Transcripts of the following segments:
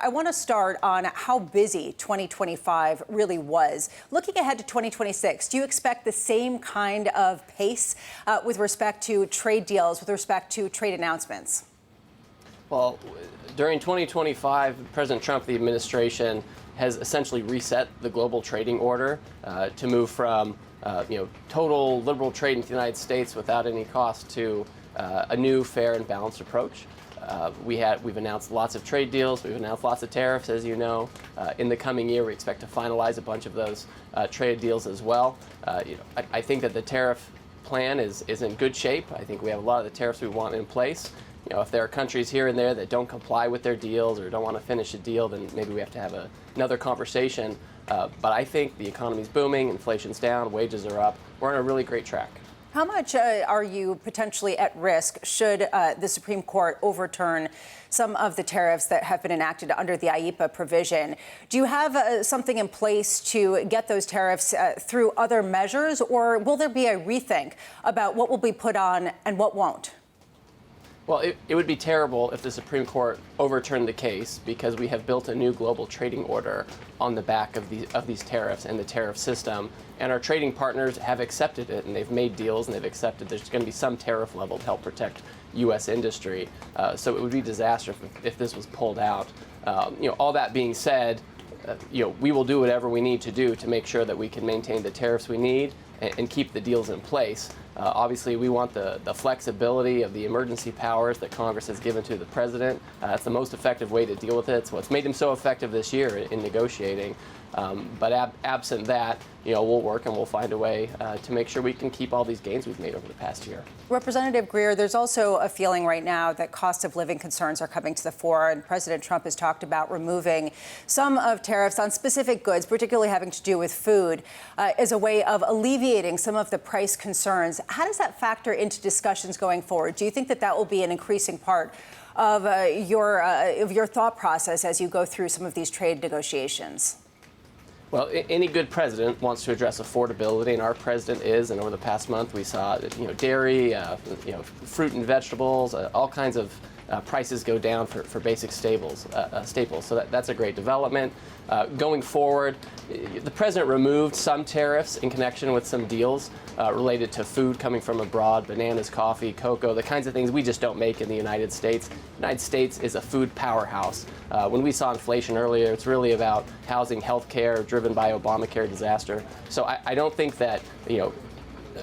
I want to start on how busy 2025 really was. Looking ahead to 2026, do you expect the same kind of pace with respect to trade deals, with respect to trade announcements? Well, during 2025, President Trump, the administration, has essentially reset the global trading order to move from total liberal trade in the United States without any cost to a new, fair, and balanced approach. We've announced lots of trade deals. We've announced lots of tariffs, as you know. In the coming year, we expect to finalize a bunch of those trade deals as well. I think that the tariff plan is in good shape. I think we have a lot of the tariffs we want in place. If there are countries here and there that don't comply with their deals or don't want to finish a deal, then maybe we have to have another conversation. But I think the economy's booming, inflation's down, wages are up. We're on a really great track. How much are you potentially at risk should the Supreme Court overturn some of the tariffs that have been enacted under the IEEPA provision? Do you have something in place to get those tariffs through other measures, or will there be a rethink about what will be put on and what won't? Well, it would be terrible if the Supreme Court overturned the case, because we have built a new global trading order on the back of these tariffs and the tariff system. And our trading partners have accepted it, and they've made deals, and they've accepted there's going to be some tariff level to help protect U.S. industry. So it would be disastrous if this was pulled out. All that being said, we will do whatever we need to do to make sure that we can maintain the tariffs we need and keep the deals in place. Obviously, we want the flexibility of the emergency powers that Congress has given to the president. That's the most effective way to deal with it. It's what's made him so effective this year in negotiating. But absent that, we'll work and we'll find a way to make sure we can keep all these gains we've made over the past year. Representative Greer, there's also a feeling right now that cost of living concerns are coming to the fore, and President Trump has talked about removing some of tariffs on specific goods, particularly having to do with food, as a way of alleviating some of the price concerns. How does that factor into discussions going forward? Do you think that that will be an increasing part of your thought process as you go through some of these trade negotiations? Well, any good president wants to address affordability, and our president is. And over the past month, we saw, dairy, fruit and vegetables, all kinds of prices go down for basic staples. So that's a great development. Going forward, the president removed some tariffs in connection with some deals related to food coming from abroad, bananas, coffee, cocoa, the kinds of things we just don't make in the United States. The United States is a food powerhouse. When we saw inflation earlier, it's really about housing, health care, driven by Obamacare disaster. So I don't think that,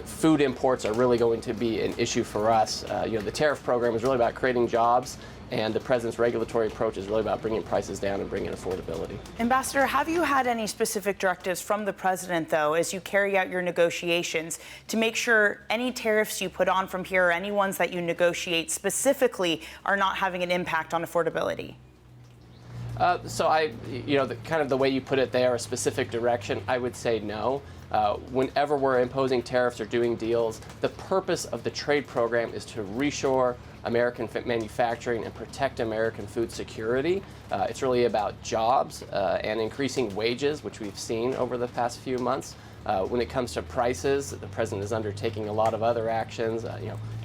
food imports are really going to be an issue for us. The tariff program is really about creating jobs, and the president's regulatory approach is really about bringing prices down and bringing affordability. Ambassador, have you had any specific directives from the president, though, as you carry out your negotiations to make sure any tariffs you put on from here or any ones that you negotiate specifically are not having an impact on affordability? The way you put it there, a specific direction, I would say no. Whenever we're imposing tariffs or doing deals, the purpose of the trade program is to reshore American manufacturing and protect American food security. It's really about jobs and increasing wages, which we've seen over the past few months. When it comes to prices, the president is undertaking a lot of other actions,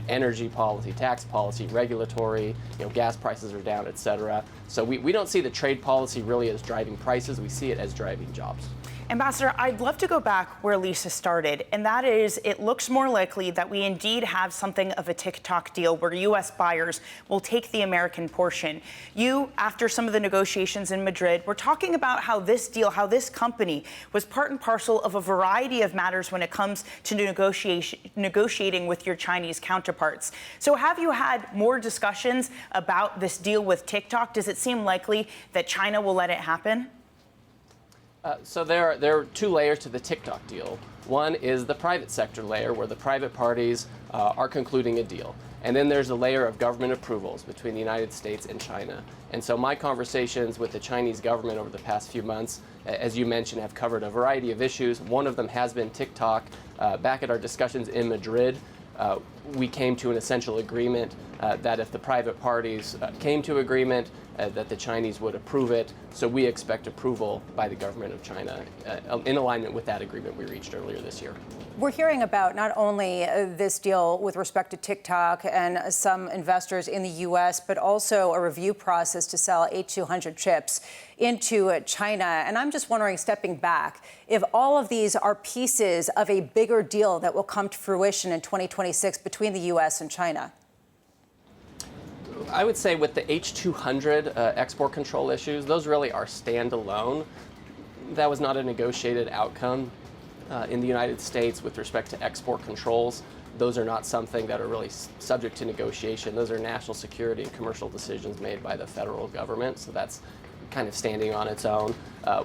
energy policy, tax policy, regulatory, gas prices are down, et cetera. So we don't see the trade policy really as driving prices. We see it as driving jobs. Ambassador, I'd love to go back where Lisa started, and that is it looks more likely that we indeed have something of a TikTok deal where U.S. buyers will take the American portion. You, after some of the negotiations in Madrid, were talking about how this deal, how this company was part and parcel of a variety of matters when it comes to negotiating with your Chinese counterparts. So have you had more discussions about this deal with TikTok? Does it seem likely that China will let it happen? So there are two layers to the TikTok deal. One is the private sector layer, where the private parties are concluding a deal. And then there's a layer of government approvals between the United States and China. And so my conversations with the Chinese government over the past few months, as you mentioned, have covered a variety of issues. One of them has been TikTok. Back at our discussions in Madrid, we came to an essential agreement that if the private parties came to agreement, that the Chinese would approve it. So we expect approval by the government of China in alignment with that agreement we reached earlier this year. We're hearing about not only this deal with respect to TikTok and some investors in the U.S., but also a review process to sell H200 chips into China. And I'm just wondering, stepping back, if all of these are pieces of a bigger deal that will come to fruition in 2026 between the U.S. and China. I would say with the H200 export control issues, those really are standalone. That was not a negotiated outcome in the United States with respect to export controls. Those are not something that are really subject to negotiation. Those are national security and commercial decisions made by the federal government. So that's kind of standing on its own.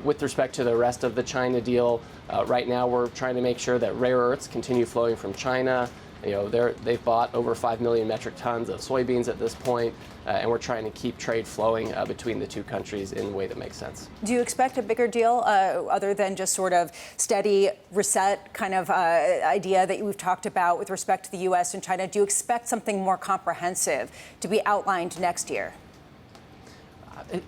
With respect to the rest of the China deal, right now we're trying to make sure that rare earths continue flowing from China. You know, they've bought over 5 million metric tons of soybeans at this point, and we're trying to keep trade flowing between the two countries in a way that makes sense. Do you expect a bigger deal other than just sort of steady reset kind of idea that we've talked about with respect to the U.S. and China? Do you expect something more comprehensive to be outlined next year?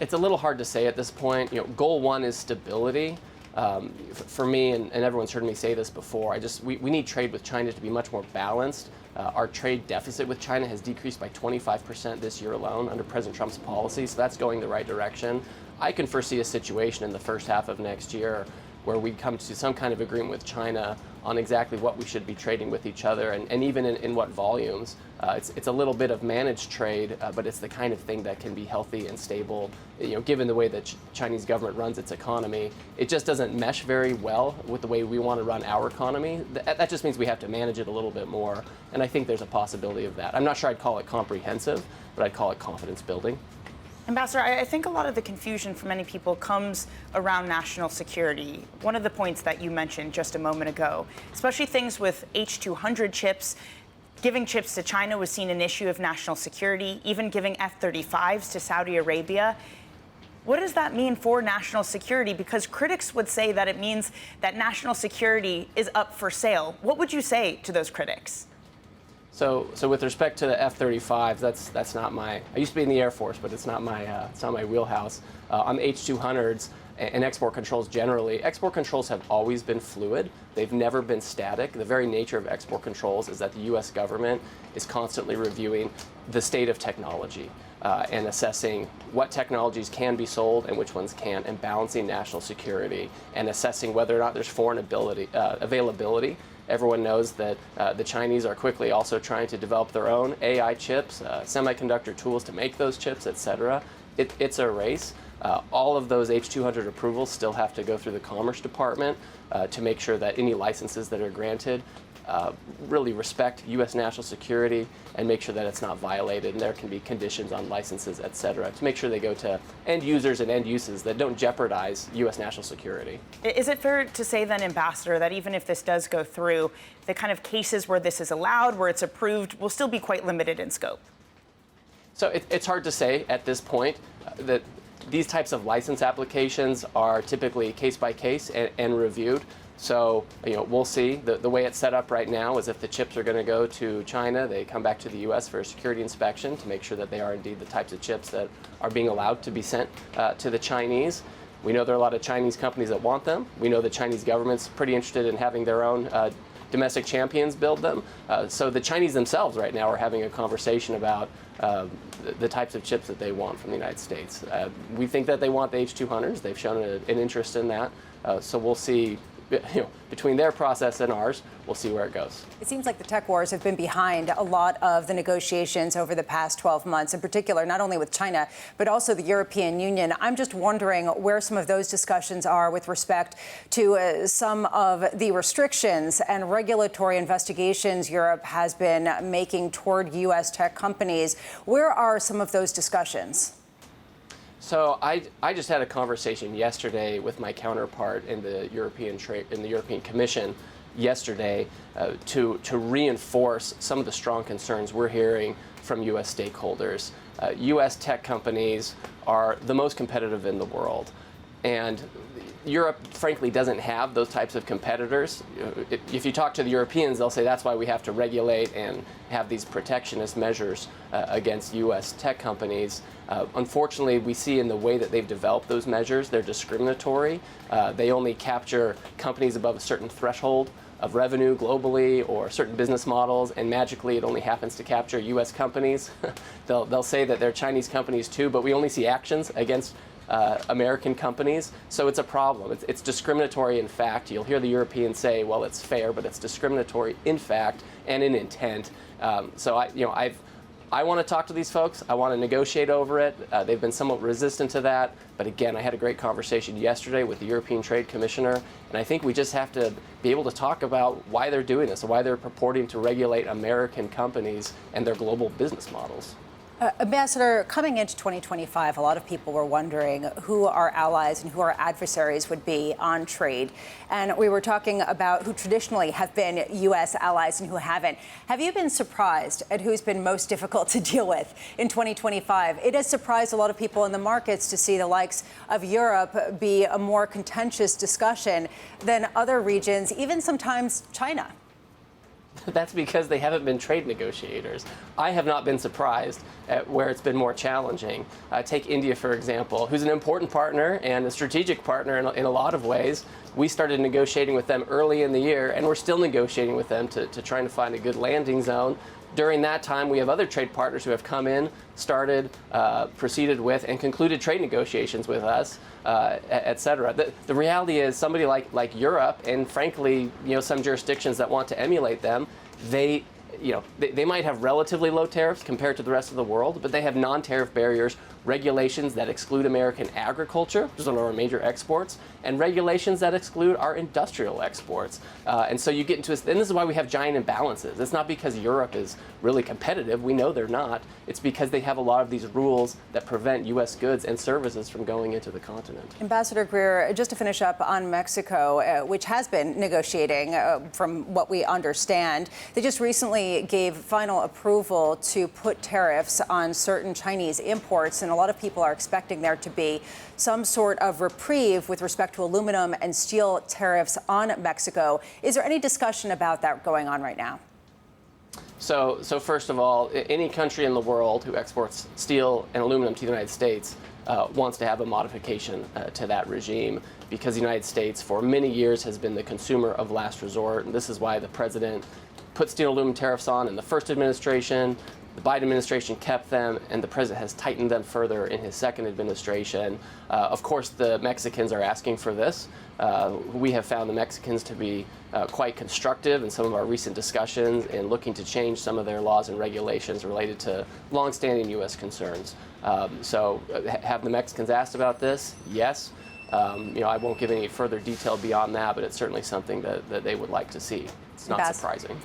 It's a little hard to say at this point. You know, goal one is stability. For me, and everyone's heard me say this before, we need trade with China to be much more balanced. Our trade deficit with China has decreased by 25% this year alone under President Trump's policy, so that's going the right direction. I can foresee a situation in the first half of next year where we come to some kind of agreement with China on exactly what we should be trading with each other and even in what volumes. It's a little bit of managed trade, but it's the kind of thing that can be healthy and stable. You know, given the way that Chinese government runs its economy, it just doesn't mesh very well with the way we want to run our economy. That just means we have to manage it a little bit more, and I think there's a possibility of that. I'm not sure I'd call it comprehensive, but I'd call it confidence building. Ambassador, I think a lot of the confusion for many people comes around national security. One of the points that you mentioned just a moment ago, especially things with H200 chips, giving chips to China was seen an issue of national security, even giving F-35s to Saudi Arabia. What does that mean for national security? Because critics would say that it means that national security is up for sale. What would you say to those critics? So with respect to the F-35, that's not my. I used to be in the Air Force, but it's not my wheelhouse. On the H200s and export controls generally, export controls have always been fluid. They've never been static. The very nature of export controls is that the U.S. government is constantly reviewing the state of technology and assessing what technologies can be sold and which ones can't, and balancing national security and assessing whether or not there's foreign availability. Everyone knows that the Chinese are quickly also trying to develop their own AI chips, semiconductor tools to make those chips, et cetera. It's a race. All of those H200 approvals still have to go through the Commerce Department to make sure that any licenses that are granted really respect U.S. national security and make sure that it's not violated, and there can be conditions on licenses, et cetera, to make sure they go to end users and end uses that don't jeopardize U.S. national security. Is it fair to say then, Ambassador, that even if this does go through, the kind of cases where this is allowed, where it's approved, will still be quite limited in scope? So it's hard to say at this point that these types of license applications are typically case by case and reviewed. So, you know, we'll see. The way it's set up right now is if the chips are going to go to China, they come back to the U.S. for a security inspection to make sure that they are indeed the types of chips that are being allowed to be sent to the Chinese. We know there are a lot of Chinese companies that want them. We know the Chinese government's pretty interested in having their own domestic champions build them. So the Chinese themselves right now are having a conversation about the types of chips that they want from the United States. We think that they want the H200s. They've shown an interest in that. So we'll see. You know, between their process and ours, we'll see where it goes. It seems like the tech wars have been behind a lot of the negotiations over the past 12 months, in particular, not only with China, but also the European Union. I'm just wondering where some of those discussions are with respect to some of the restrictions and regulatory investigations Europe has been making toward U.S. tech companies. Where are some of those discussions? So I just had a conversation yesterday with my counterpart in the European Commission yesterday to reinforce some of the strong concerns we're hearing from U.S. stakeholders. U.S. tech companies are the most competitive in the world. And Europe, frankly, doesn't have those types of competitors. If you talk to the Europeans, they'll say that's why we have to regulate and have these protectionist measures against U.S. tech companies. Unfortunately, we see in the way that they've developed those measures, they're discriminatory. They only capture companies above a certain threshold of revenue globally or certain business models, and magically it only happens to capture U.S. companies. They'll say that they're Chinese companies too, but we only see actions against American companies, so it's a problem. It's discriminatory in fact. You'll hear the Europeans say, well, it's fair, but it's discriminatory in fact and in intent. So I want to talk to these folks. I want to negotiate over it. They've been somewhat resistant to that. But again, I had a great conversation yesterday with the European Trade Commissioner, and I think we just have to be able to talk about why they're doing this, or why they're purporting to regulate American companies and their global business models. Ambassador, coming into 2025, a lot of people were wondering who our allies and who our adversaries would be on trade. And we were talking about who traditionally have been U.S. allies and who haven't. Have you been surprised at who's been most difficult to deal with in 2025? It has surprised a lot of people in the markets to see the likes of Europe be a more contentious discussion than other regions, even sometimes China. That's because they haven't been trade negotiators. I have not been surprised at where it's been more challenging. Take India, for example, who's an important partner and a strategic partner in a lot of ways. We started negotiating with them early in the year, and we're still negotiating with them to trying to find a good landing zone. During that time, we have other trade partners who have come in, started, proceeded with, and concluded trade negotiations with us, et cetera. The reality is somebody like Europe, and frankly, some jurisdictions that want to emulate them, they might have relatively low tariffs compared to the rest of the world, but they have non-tariff barriers, regulations that exclude American agriculture, which is one of our major exports, and regulations that exclude our industrial exports. And so you get into and this is why we have giant imbalances. It's not because Europe is really competitive. We know they're not. It's because they have a lot of these rules that prevent U.S. goods and services from going into the continent. Ambassador Greer, just to finish up on Mexico, which has been negotiating, from what we understand, they just recently gave final approval to put tariffs on certain Chinese imports, and a lot of people are expecting there to be some sort of reprieve with respect to aluminum and steel tariffs on Mexico. Is there any discussion about that going on right now? So first of all, any country in the world who exports steel and aluminum to the United States wants to have a modification to that regime, because the United States for many years has been the consumer of last resort. And this is why the president put steel and aluminum tariffs on in the first administration. The Biden administration kept them, and the president has tightened them further in his second administration. Of course, the Mexicans are asking for this. We have found the Mexicans to be quite constructive in some of our recent discussions in looking to change some of their laws and regulations related to longstanding U.S. concerns. So have the Mexicans asked about this? Yes. I won't give any further detail beyond that, but it's certainly something that they would like to see. It's not surprising.